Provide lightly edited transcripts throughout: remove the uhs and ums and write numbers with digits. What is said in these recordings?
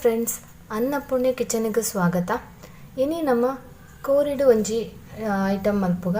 Friends, ಅನ್ನಪೂರ್ಣೆ ಕಿಚನ್ಗೆ ಸ್ವಾಗತ. ಇನಿ ನಮ್ಮ ಕೋರಿಡು ಒಂಜಿ ಐಟಮ್ ಮಲ್ಪುಗ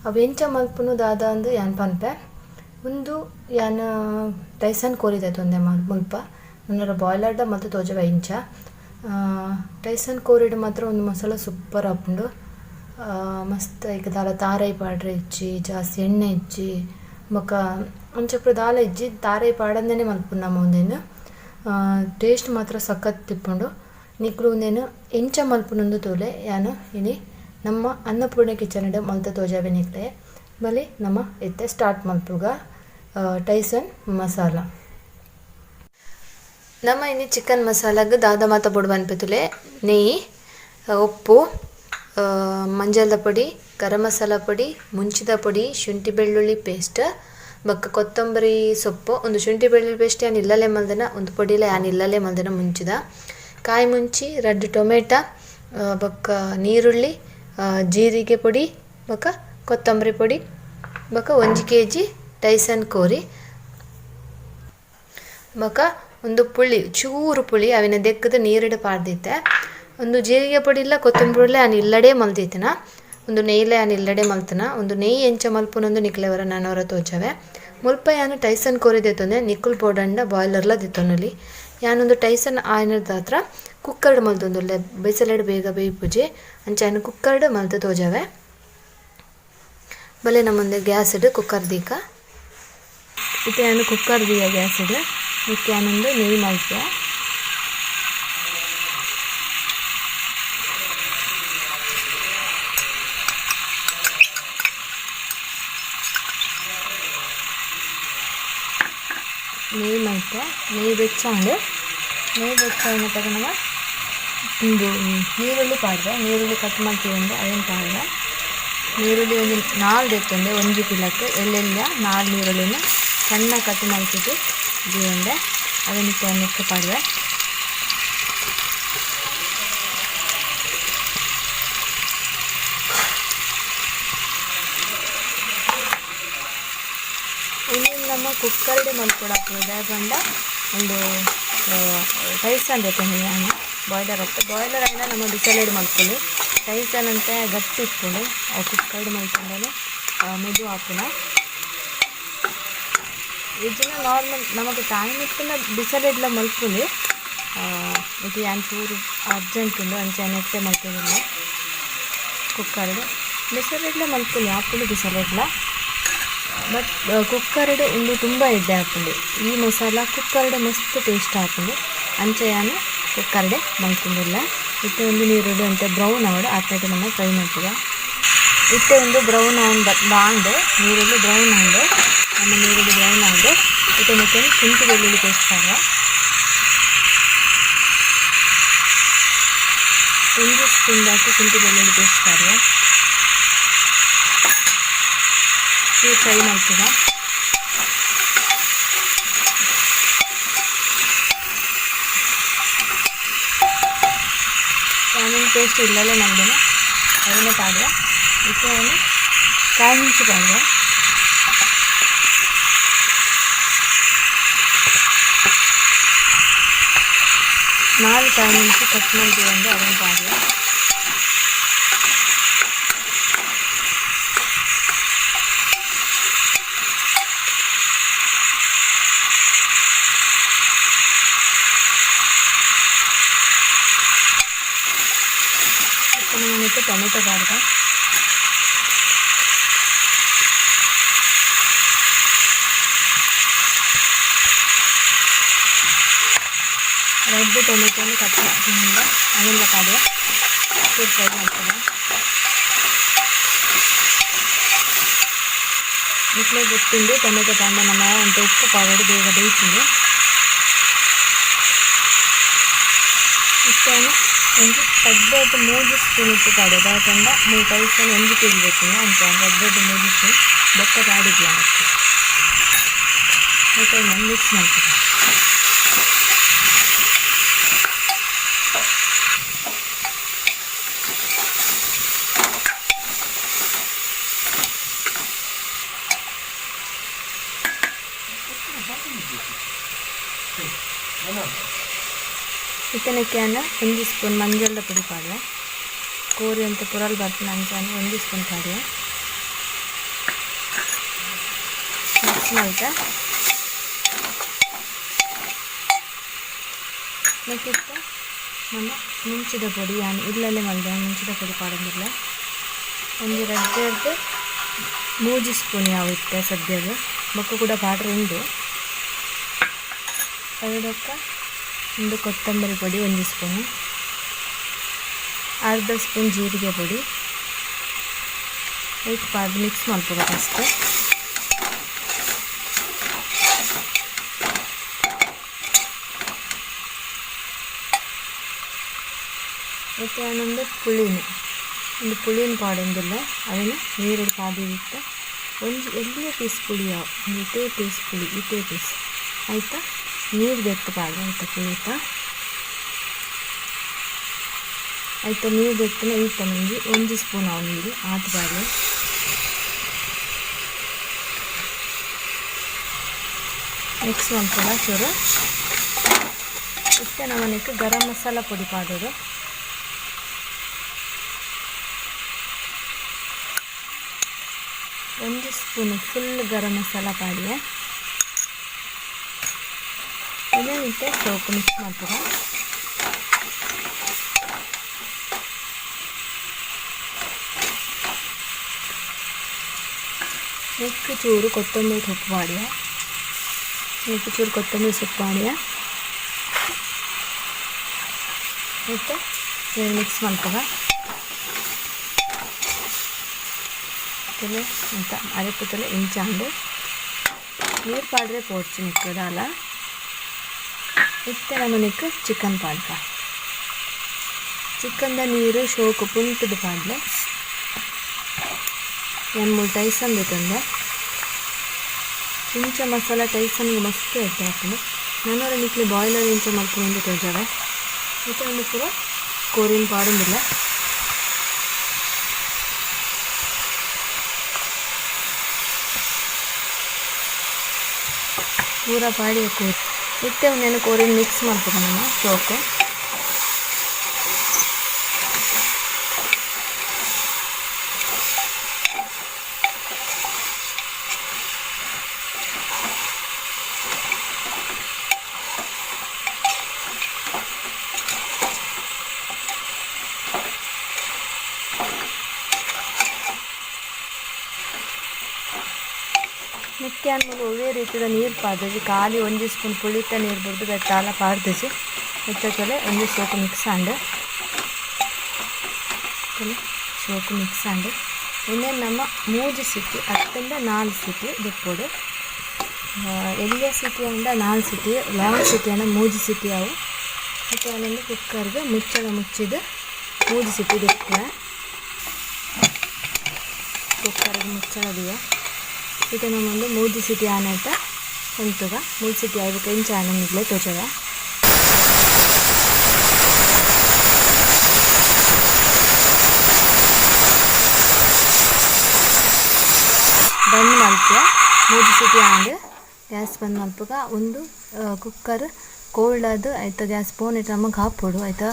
ಅವು ಎಂಚ ಮಲ್ಪುನು ದಾದ ಅಂದು ಯಾನ್ ಪನ್ಪೆ ಒಂದು ಯಾನ್ ಟೈಸನ್ ಕೋರಿದೆ ತೊಂದೆ ಮುಲ್ಪ ನನ್ನರ ಬಾಯ್ಲರ್ದ ಮತ್ತು ತೋಜವ ಇಂಚ ಟೈಸನ್ ಕೋರಿಡು ಮಾತ್ರ ಒಂದು ಮಸಾಲ ಸೂಪರ್ ಆಪುಂಡು. ಮಸ್ತ್ ಈಗ ದಾಲ ತಾರೈ ಪಾಡ್ರೆ ಇಜ್ಜಿ ಜಾಸ್ತಿ ಎಣ್ಣೆ ಇಜ್ಜಿ ಬೊಕ ಒಂಚೂರು ದಾಲ ಇಜ್ಜಿ ತಾರೈ ಪಾಡಂದೇ ಮಲ್ಪುಂಡು ನಮ್ಮ ಒಂದೇನು ಟೇಸ್ಟ್ ಮಾತ್ರ ಸಖತ್ ತಿಪ್ಪುಂಡು. ನಿಕ್ಲು ಒಂದೇನು ಎಂಚ ಮಲ್ಪುನೊಂದು ತೋಲೆ ಯಾನು ಇನಿ ನಮ್ಮ ಅನ್ನಪೂರ್ಣೆ ಕಿಚನ್ ಮಲ್ತ ತೋಜಾವೆ ನಿಕ್ಲೆ ಬಲಿ ನಮ್ಮ ಇತ್ತೆ ಸ್ಟಾರ್ಟ್ ಮಲ್ಪುಗ ಟೈಸನ್ ಮಸಾಲ. ನಮ್ಮ ಇನಿ ಚಿಕನ್ ಮಸಾಲಾಗ ದಾದ ಮಾತ ಬೊಡು ಬನ್ಪೆತುಲೆ ನೆಯ್ಯಿ, ಉಪ್ಪು, ಮಂಜಲ್ದ ಪೊಡಿ, ಗರಂ ಮಸಾಲ ಪೊಡಿ, ಮುಂಚಿದ ಪೊಡಿ, ಶುಂಠಿ ಬೆಳ್ಳುಳ್ಳಿ ಪೇಸ್ಟ್ ಬೊಕ್ಕ ಕೊತ್ತಂಬರಿ ಸೊಪ್ಪು, ಒಂದು ಶುಂಠಿ ಬೆಳ್ಳುಳ್ಳಿ ಪೇಸ್ಟ್ ಯಾನ್ ಇಲ್ಲಲೆ ಮಲ್ದನ, ಒಂದು ಪೊಡಿಲ ಯಾನ್ ಇಲ್ಲಲೆ ಮಲ್ದನ ಮುಂಚಿದ, ಕಾಯಿ ಮುಂಚಿ, 2 ಟೊಮೆಟೊ ಬೊಕ್ಕ ನೀರುಳ್ಳಿ, ಜೀರಿಗೆ ಪೊಡಿ ಬೊಕ್ಕ ಕೊತ್ತಂಬರಿ ಪೊಡಿ ಬೊಕ್ಕ 1 kg ಟೈಸನ್ ಕೋರಿ ಬೊಕ್ಕ ಒಂದು ಪುಳಿ ಚೂರು ಪುಳಿ ಅವಿನ ದೆಕ್ಕದ ನೀರಿಡ ಪಾಡ್ದಿತ್ತೆ, ಒಂದು ಜೀರಿಗೆ ಪೊಡಿ ಇಲ್ಲ ಕೊತ್ತಂಬರಿ ಪೊಡಿ ಯಾನ್ ಇಲ್ಲಡೆ ಮಲ್ದಿತ್ತನ, ಒಂದು ನೆಯ್ಲೆ ಯಾನ್ ಇಲ್ಲಡೆ ಮಲ್ತನ, ಒಂದು ನೆಯ್ಯಿ ಎಂಚ ಮಲ್ಪುನೊಂದು ನಿಕ್ಲೆವರ ನಾನವರ ತೋಚವೆ ಮುಲ್ಪ ಯಾನು ಟೈಸನ್ ಕೋರಿದೆ ತೊಂದೆ ನಿಕ್ಕುಲ್ ಪೌಡರ್ನ ಬಾಯ್ಲರ್ಲ ದಿತ್ತೊಂದುಲಿ ಯಾನೊಂದು ಟೈಸನ್ ಆಯ್ನದ ಹತ್ರ ಕುಕ್ಕರ್ಡ್ ಮಲ್ತೊಂದುಲ್ಲೆ ಬೈಸಲೆಡ್ ಬೇಗ ಬೇಯ್ಪುಜಿ ಅಂಚ ಯಾನು ಕುಕ್ಕರ್ಡ್ ಮಲ್ತು ತೋಜವೆ ಬಲೆ ನಮ್ಮೊಂದು ಗ್ಯಾಸ್ ಇಡು ಕುಕ್ಕರ್ ದೀಕ ಇತ್ತೆ ಯಾನು ಕುಕ್ಕರ್ ದೀಯ ಗ್ಯಾಸ್ ಇಡು ಇದಕ್ಕೆ ಯಾನೊಂದು ನೆಯ್ಯಿ ಮಲ್ತೆ ನೆಯ್ಯಿ ಮಲ್ತೆ ನೆಯ್ಯಿ ಬೆಚ್ಚಾಂಡು ನೆಯ್ಯಿ ಬೆಚ್ಚಾಯಿನ ತಗೊಂಡವ ಒಂದು ನೀರುಳ್ಳಿ ಪಾಡ್ದೆ, ನೀರುಳ್ಳಿ ಕಟ್ ಮಾಡ್ತೀವಂದೆ ಅದೇನು ಪಾಡ್ದೆ, ನೀರುಳ್ಳಿ ಒಂದು 4 ಎತ್ತೊಂದೆ 1 ಕಿಲಕ್ಕೆ ಎಲ್ಲೆಲ್ಲ 4 ನೀರುಳ್ಳಿನ ಸಣ್ಣ ಕಟ್ ಮಾಡ್ತಿದ್ದು ಜೀವಂದೆ ಅದನ್ನು ನೆಕ್ಕೆ ಪಾಡ್ದೆ. ಇನ್ನು ನಮ್ಮ ಕುಕ್ಕರ್ಡೆ ಮಲ್ಕೊಡಾಗ್ತದೆ ಯಾಕಂಡ ಒಂದು ಟೈಸನ್ ಬೇಕು ನಾನು ಬಾಯ್ಲರ್ ಆಗ್ತದೆ ಬಾಯ್ಲರ್ అయినా ನಮ್ಮ ಬಿಸಲೇಡು ಮಲ್ಕೊಳ್ಳಿ ಟೈಸನ್ ಅಂತ ಗಟ್ಟಿ ಇಟ್ಕೊಂಡು ಕುಕ್ಕರ್ಡ್ ಮಲ್ಕೊಂಡೇ ಮೆದು ಹಾಕೋಣ. ಇದನ್ನ ನಾರ್ಮಲ್ ನಮಗೆ ಟೈಮ್ ಇಟ್ಕೊಂಡ ಬಿಸಲೆಡ್ಲ ಮಲ್ಕೊಳ್ಳಿ ಇದು ಯಾನ್ ಚೂರು ಅರ್ಜೆಂಟ್ ಉಂಡು ಅಂಚೆ ನೆಟ್ಟೆ ಮಲ್ಕೊಂಡಿಲ್ಲ ಕುಕ್ಕರ್ಡ್ ಬಿಸಲೆಡ್ಲ ಮಲ್ಕೊಳ್ಳಿ ಹಾಕೊಂಡು ಬಿಸಲೆಡ್ಲ ಬಟ್ ಕುಕ್ಕರ್ಡ್ ಒಂದು ತುಂಬ ಎಡ್ಡೆ ಹಾಕೊಂಡು ಈ ಮಸಾಲ ಕುಕ್ಕರ್ಡ್ ಮಸ್ತ್ ಟೇಸ್ಟ್ ಹಾಕೊಂಡು ಅಂಚೆ ಯಾನು ಕುಕ್ಕರ್ಡೆ ಮಲ್ಕೊಂಡಿಲ್ಲ. ಇತ್ತೆ ಒಂದು ನೀರುಳ್ಳಿ ಅಂತ ಬ್ರೌನ್ ಆವಡು ಆಟಾಟ ನಮ್ಮ ಫ್ರೈ ಮಾಡ್ತೀವ ಇತ್ತೆ ಒಂದು ಬ್ರೌನ್ ಬಾಂಡೆ ನೀರುಳ್ಳಿ ಬ್ರೌನ್ ಆಂಡೆ ನಮ್ಮ ನೀರುಳ್ಳಿ ಬ್ರೌನ್ ಆಂಡೆ ಇತ್ತೆ ಮತ್ತೆ ಶುಂಠಿ ಬೆಳ್ಳುಳ್ಳಿ ಪೇಸ್ಟ್ ಆಗ 1 ಸ್ಪೂನ್ ಹಾಕಿ ಶುಂಠಿ ಬೆಳ್ಳುಳ್ಳಿ ಪೇಸ್ಟ್ ಆಗ ಫ್ರೈ ಮಾಡ್ತೀವ. ಆನಿಯನ್ ಪೇಸ್ಟ್ ಇಲ್ಲಲ್ಲೇ ಮಾಡಿದೆ ಅದನ್ನೇ ಪಾಡುವ ಇಟ್ಟು ಅವನು ಕಾಯಿ ಮುಂಚೆ ಪಾಡುವ ನಾಲ್ಕು ಕಾಯಿ ಮುಂಚೆ ಕಟ್ ಮಾಡ್ತೀವಿ ಅಂದರೆ ಅದನ್ನು ಪಾಡುವ ಮತ್ತೆ ಟೊಮೆಟೊ ಪಾಡ್ದ ರೆಡ್ ಟೊಮೆಟೊನ ಕಟ್ ಮಾಡ್ಕೊಂಡು ಅದೆಲ್ಲ ಪಾಡುವ ಫುಡ್ ಫ್ರೈ ಮಾಡ್ತದೆ ಇಟ್ಲೆ ಗೊತ್ತಿಂದು ಟೊಮೆಟೊ ಪಾಂಡ ನಮ್ಮ ಅಂತ ಉಪ್ಪು ಪಾವಡು ಬೇಗ ಬೇಯ್ತಿಂದು ಇಷ್ಟೇನು ಒಂದು 3 ಸ್ಪೂನ್ ಉಪ್ಪು ಪಾಡೋದು ಯಾಕಂದ್ರೆ 3 ಟೈಸನ್ 1 kg ಬೇಕು ಅಂತ 3 ಸ್ಪೂನ್ ಬೊಕ್ಕ ಪಾಡಿದ್ವಿ ಮತ್ತೆ ಮಿಕ್ಸ್ ಮಾಡ್ತೀವಿ. ಇತ್ತನಕ್ಕೆನ 1 ಸ್ಪೂನ್ ಮಂಜಳ ಪುಡಿ ಪಾಡ್ರೆ ಕೋರಿ ಅಂತ ಪುರಲ್ ಬರ್ತೀನಿ ಅಂಚಾನೆ 1 ಸ್ಪೂನ್ ಪಾಡ್ರೆ ಮಿಕ್ಸ್ ಮಾಡ್ತಾ ಮತ್ತು ನಮ್ಮ ಮುಂಚಿದ ಪೊಡಿ ನಾನು ಇಲ್ಲಲ್ಲೇ ಮಾಡಿದೆ ಮುಂಚಿದ ಪೊಡಿ ಪಾಡೋದಿಲ್ಲ ಒಂದು ರಡ್ಡೆ 3 ಸ್ಪೂನ್ ಯಾವ ಇತ್ತೆ ಸದ್ಯದ ಮಕ್ಕ ಕೂಡ ಪಾಡ್ರೆ ಉಂಟು ಅದಕ್ಕೆ ಒಂದು ಕೊತ್ತಂಬರಿ ಪೊಡಿ 1 ಸ್ಪೂನು ಅರ್ಧ ಸ್ಪೂನ್ ಜೀರಿಗೆ ಪೊಡಿ ಇದಕ್ಕೆ ಪಾಡ್ದು ಮಿಕ್ಸ್ ಮಾಡ್ಕೋಬೇಕು ಅಷ್ಟೇ ಮತ್ತು ನಾನೊಂದು ಒಂದು ಪುಳಿನ ಪಾಡೊಂದಿಲ್ಲ ಅದನ್ನು ನೀರಲ್ಲಿ ಪಾದಿ ಇಟ್ಟು ಒಂದು ಎಲ್ಲಿಯ ಪೀಸ್ ಪುಳಿ ಒಂದು ಇತೇ ಪೀಸ್ ಪುಳಿ ಇತೇ ಪೀಸ್ ಆಯಿತಾ ನೀರು ಬೆತ್ತು ಪಾಡು ಆಯಿತಾ ಪುಳಿತ ಆಯಿತಾ ನೀರು ಬೆತ್ತನ ಈತ ನಂಗೆ 1 ಸ್ಪೂನ್ ಅವು ನೀರು ಆತು ಪಾಡು ಮಿಕ್ಸ್ ಮಾಡ್ಕೊಳ್ಳ ಚೂರು ಇಷ್ಟೇ ನಮ್ಮನೆಗೆ ಗರಂ ಮಸಾಲ ಪುಡಿ ಪಾಡೋದು 1 spoon full garam masala ಪಾಡಿದೆ ಇದನ್ನಿಟ್ಟು soak mix ಮಾಡ್ತಾರೆ ನೆಕ್ಕು ಚೂರು ಕೊತ್ತಂಬರಿ ಸೊಪ್ಪು ಮಾಡಿಯ ನೆಕ್ಕು ಚೂರು ಕೊತ್ತಂಬರಿ ಸೊಪ್ಪು ಮಾಡಿಯ ಮತ್ತು ಮಿಕ್ಸ್ ಮಾಡ್ತಾರೆ ಅಂತ ಅರೆಪುತ್ತಲೆ ಇಂಚಾಂಡು ನೀರು ಪಾಡ್ರೆ ಪೋಡ್ಚು ನಿಕ್ಕದಲ್ಲ ಇತ್ತೆ ನಮ್ಮನೆಗೆ ಚಿಕನ್ ಪಾಡ್ಕ ಚಿಕನ್ದ ನೀರು ಶೋಕು ಪುಂಟದು ಪಾಡ್ಲೆ 2-3 ಟೈಸನ್ ಬೇಕಂದ್ರೆ ಇಂಚ ಮಸಾಲ ಟೈಸನ್ಗೆ ಮಸ್ತ್ ಇಟ್ಟು ಹಾಕೊಂಡು ನನ್ನೋರ ನಿಕ್ಲಿ ಬಾಯ್ಲರ್ ಇಂಚ ಮಾಡ್ಕೊಂಡು ತೋಜಾವೆ ಮತ್ತು ಒಂದು ಪೂರ ಕೋರಿನ ಪಾಡೋದಿಲ್ಲ ಪೂರ ಪಾಡಿ ಕೋರಿ ಇತ್ತೆ ಒಂದೇನು ಕೋರಿನ ಮಿಕ್ಸ್ ಮಾಡ್ಬೇಕು ನಮ್ಮ ಶೋಕು ನಿತ್ಯ ಅಂದ್ಮೇಲೆ ಒಳ್ಳೆ ರೀತಿಯ ನೀರು ಪಾಡ್ದು ಖಾಲಿ 1 ಸ್ಪೂನ್ ಪುಳಿತ ನೀರು ಬಿಡ್ದು ಬೆತ್ತಾಲ ಪಾಡ್ದಿಸಿ ಹೆಚ್ಚಲೆ 1 ಸೋಕು ಮಿಕ್ಸ್ ಆಂಡು ಸೋಕು ಮಿಕ್ಸ್ ಆಂಡು ಇನ್ನೇನು ನಮ್ಮ 3 ಸಿಟಿ 4 ಸಿಟಿ ಬಿಟ್ಕೊಡು ಎಲ್ಲಿಯ ಸಿಟಿ ಅಂದ 4 ಸಿಟಿ ಲಾಂಗ್ ಸಿಟಿ ಅಂದ 3 ಸಿಟಿ ಅವು ಮತ್ತು ಅದನ್ನು ಕುಕ್ಕರ್ಗೆ ಮುಚ್ಚಿದ 3 ಸಿಟಿ ಬಿಟ್ಕೊಳ ಕುಕ್ಕರ್ಗೆ ಮುಚ್ಚಳದಿಯ ಇದು ನಮ್ಮೊಂದು 3 ಸಿಟಿ ಆನೈತ ಎಂತುಗ 3 ಸಿಟಿ ಆಯ್ಬೇಕು ಇಂಚ ಆನಿಗ್ಲೆ ತೋಚದ ಬಂದ್ ಮಲ್ಪೆ 3 ಸಿಟಿ ಆಂಡ್ ಗ್ಯಾಸ್ ಬಂದ್ ಮಲ್ಪಗ ಒಂದು ಕುಕ್ಕರ್ ಕೋಲ್ಡ್ ಅದು ಆಯ್ತಾ ಗ್ಯಾಸ್ ಫೋನ್ ಇಟ್ಟು ನಮಗೆ ಹಾಕ್ಬಿಡು ಆಯ್ತಾ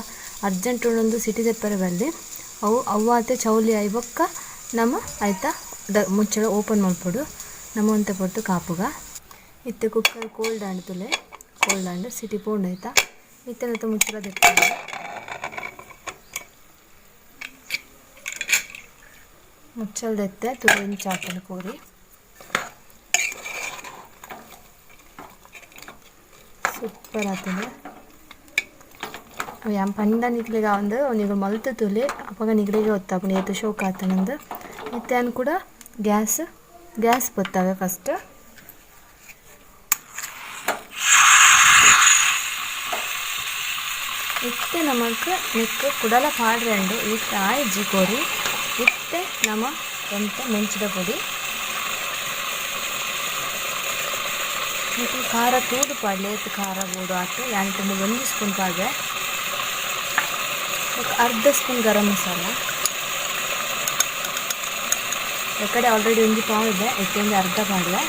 ಅರ್ಜೆಂಟ್ ಒಂದು ಸಿಟಿ ತೆಪ್ಪರೆ ಬರಲಿ ಅವಾತೆ ಚೌಲಿ ಆಯ್ಬಕ್ಕ ನಮ್ಮ ಆಯ್ತಾ ಮುಚ್ಚಳ ಓಪನ್ ಮಾಡ್ಬಿಡು ನಮ್ಮ ಅಂತ ಕೊಟ್ಟು ಕಾಪುಗ ಇತ್ತೆ ಕುಕ್ಕರ್ ಕೋಲ್ಡ್ ಆಂಡ್ತುಲೆ ಕೋಲ್ಡ್ ಆಂಡ್ ಸಿಟಿ ಪೋಂಡ್ ಆಯ್ತಾ ಇತ್ತೆ ಮುಚ್ಚಳ ತೆಪ್ಪ ಮುಚ್ಚಲ್ದೆತ್ತೆ ತುಳು ಇಂಚ ಹಾಕಲು ಕೋರಿ ಸೂಪರ್ ಆಗ್ತದೆ ಯಾಂ ಪಂಡ ನಿಕ್ಲಿಗೆ ಒಂದು ಅವನಿಗೆ ಮಲ್ತು ತುಲೆ ಅಪ್ಪಾಗ ನಿಗ್ಲಿಗೆ ಹೊತ್ತಾಪಣಿ ಎತ್ತು ಶೋಕ್ ಆತನಂದು ಮತ್ತೆ ಅನ್ ಕೂಡ ಗ್ಯಾಸ್ ಬತ್ತಾವೆ ಫಸ್ಟ್ ಇತ್ತೆ ನಮಗೆ ನಿಕ್ಕು ಕುಡಲ ಪಾಡ್ರೆಂಡು ಇಟ್ಟು ಆಯ್ಜಿ ಕೋರಿ ಇತ್ತೆ ನಮ್ಮ ಎಂತ ಮೆಂಚಿದ ಪೊಡಿ ಮತ್ತು ಖಾರ ತೂಡು ಪಾಡ್ಲೆ ಎತ್ತು ಖಾರ ಬೋಡು ಆತು ಯಾಂಟು 1 ಸ್ಪೂನ್ ಪಾಡ್ರೆ ಅರ್ಧ ಸ್ಪೂನ್ ಗರಂ ಮಸಾಲ ಕಡೆ ಆಲ್ರೆಡಿ ಒಂದು ಪಾವಿದೆ ಇತ್ತೊಂದು ಅರ್ಧ ಪಾಡ್ಲೆ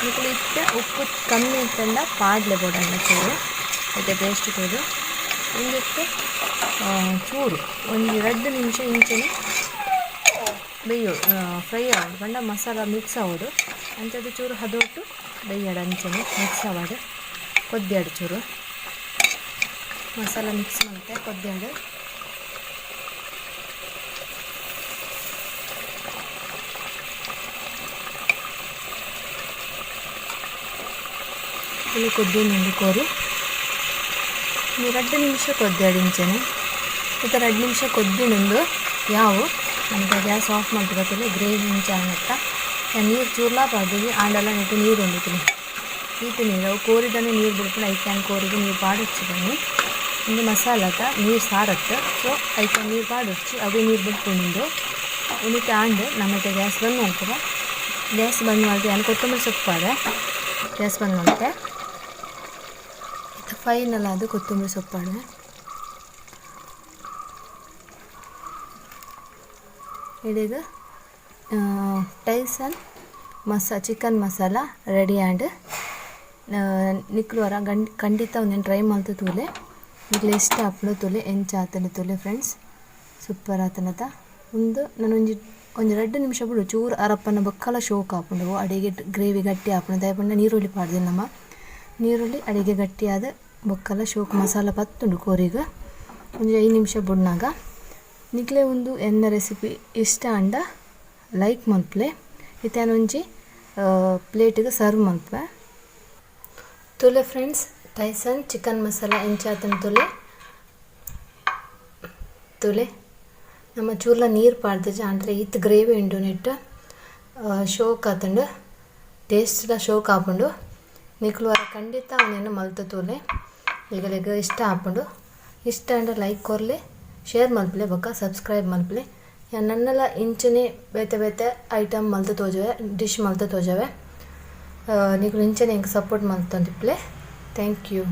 ಮತ್ತು ಇತ್ತೆ ಉಪ್ಪು ಕಮ್ಮಿ ಇತ್ತಂದ ಪಾಡ್ಲೆ ಬೋಡಣ್ಣ ಚೂರು ಐತೆ ಟೇಸ್ಟ್ ತೋದು ಇಂದಕ್ಕೆ ಚೂರು ಒಂದು 2 ನಿಮಿಷ ಇಂಚನೆ ಬೇಯೋಡು ಫ್ರೈ ಆಗೋದು ಪಂಡ ಮಸಾಲ ಮಿಕ್ಸ್ ಆಗೋದು ಅಂಥದ್ದು ಚೂರು ಹದೊಟ್ಟು ಬೇಯೋಡು ಅಂಚನೆ ಮಿಕ್ಸ್ ಆಗೋದು ಕೊದ್ಯಾಡು ಚೂರು ಮಸಾಲ ಮಿಕ್ಸ್ ಮಾಡುತ್ತೆ ಕೊದ್ಯಾಡು ಇಲ್ಲಿ ಕೊದ್ದಿನಿಂದು ಕೋರಿ 2 ನಿಮಿಷ ಕೊದ್ಯಾಡಿಂಚನೆ ಈಗ 2 ನಿಮಿಷ ಕೊದ್ದಿನಿಂದು ಯಾವ ನಮಗೆ ಗ್ಯಾಸ್ ಆಫ್ ಮಾಡ್ತಿರತ್ತಲ್ಲ ಗ್ರೇವಿ ಇಂಚ ಅನ್ನತ್ತ ನೀರು ಚೂರ್ಲಾ ಪಾಡ್ದು ಆಂಡಲ್ಲ ನೆಟ್ಟು ನೀರು ಹೊಂದಿತೀನಿ ಈತು ನೀರು ಅವು ಕೋರಿದನೇ ನೀರು ಬಿಡ್ಕೊಂಡು ಐಕ್ಯಾನ್ ಕೋರಿಗೆ ನೀರು ಪಾಡಿಚ್ಚಿದ್ದೀನಿ ಒಂದು ಮಸಾಲತ ನೀರು ಸಾರತ್ತೆ ಸೊ ಐಕ್ಯಾನ್ ನೀರು ಪಾಡಿಚ್ಚಿ ಅವೇ ನೀರು ಬಿಟ್ಕೊಂಡಿದ್ದು ಉಳಿಕೆ ಆಂಡು ನಮಗೆ ಗ್ಯಾಸ್ ಬಂದ್ ಮಾಡ್ತದೆ ಗ್ಯಾಸ್ ಬಂದ್ ಮಾಡಿ ನಾನು ಕೊತ್ತಂಬರಿ ಸೊಪ್ಪಾದೆ ಗ್ಯಾಸ್ ಬಂದ್ ಮಾಡುತ್ತೆ ಫೈನಲ್ ಅದು ಕೊತ್ತಂಬರಿ ಸೊಪ್ಪಾಡೆ ಹಿಡಿದು ಟೈಸನ್ ಚಿಕನ್ ಮಸಾಲ ರೆಡಿ ಆ್ಯಂಡ್ ನಿಕ್ಲುವರ ಖಂಡಿತ ಒಂದೇನು ಟ್ರೈ ಮಾಡ್ತು ತೂಲೆ ಈಗಲೇ ಇಷ್ಟ ಹಾಕ್ಲು ತೂಲೆ ಎಂಚ ಆತನ ತೂಲೆ ಫ್ರೆಂಡ್ಸ್ ಸೂಪರ್ ಆತನತ ನಾನು ಒಂದು 2 ನಿಮಿಷ ಬಿಡು ಚೂರು ಅರಪ್ಪನ ಬಕ್ಕಲ ಶೋಕ್ ಹಾಕೊಂಡು ಅಡಿಗೆ ಗ್ರೇವಿ ಗಟ್ಟಿ ಹಾಕೊಂಡು ದಯಪಂಡ ನೀರುಳ್ಳಿ ಪಾಡ್ದೆ ನಮ್ಮ ನೀರುಳ್ಳಿ ಅಡಿಗೆ ಗಟ್ಟಿಯಾದ ಬೊಕ್ಕಲ ಶೋಕ್ ಮಸಾಲ ಪತ್ತುಂಡು ಕೋರಿಗೆ ಒಂದು 5 ನಿಮಿಷ ಬಿಡ್ನಾಗ ನಿಕ್ಲೆ ಒಂದು ಎನ್ನ ರೆಸಿಪಿ ಇಷ್ಟ ಅಂಡ ಲೈಕ್ ಮಲ್ಪಲೆ ಇತ್ತೇನೊಂಜಿ ಪ್ಲೇಟಿಗೆ ಸರ್ವ್ ಮಲ್ಪೆ ತುಲೆ ಫ್ರೆಂಡ್ಸ್ ಟೈಸನ್ ಚಿಕನ್ ಮಸಾಲ ಎಂಚಾತನ ತುಲೆ ನಮ್ಮ ಚೂರ್ಲ ನೀರು ಪಾಡ್ದು ಅಂದರೆ ಇತ್ತು ಗ್ರೇವಿ ಉಂಡು ನೆಟ್ಟು ಶೋಕ್ ಆತಂಡು ಟೇಸ್ಟ್ಲ ಶೋಕ್ ಹಾಕೊಂಡು ನಿಕ್ಲುವಾರ ಖಂಡಿತ ಅವನೇನು ಮಲ್ತು ತೂಲೆ ಈಗ ಇಷ್ಟ ಹಾಕೊಂಡು ಇಷ್ಟ ಅಂಡ ಲೈಕ್ ಕೊರ್ಲೆ ಶೇರ್ ಮಲ್ಪಲೆ ಬೊಕ್ಕ ಸಬ್ಸ್ಕ್ರೈಬ್ ಮಲ್ಪಲೆ ನನ್ನೆಲ್ಲ ಇಂಚನೆ ಬೇತೆ ಐಟಮ್ ಮಲ್ತು ತೋಜವೆ ಡಿಶ್ ಮಲ್ತು ತೋಜವೆ ನೀವು ಇಂಚನೆ ಹಿಂಗೆ ಸಪೋರ್ಟ್ ಮಲ್ತಂದಿಪ್ಲೆ ಥ್ಯಾಂಕ್ ಯು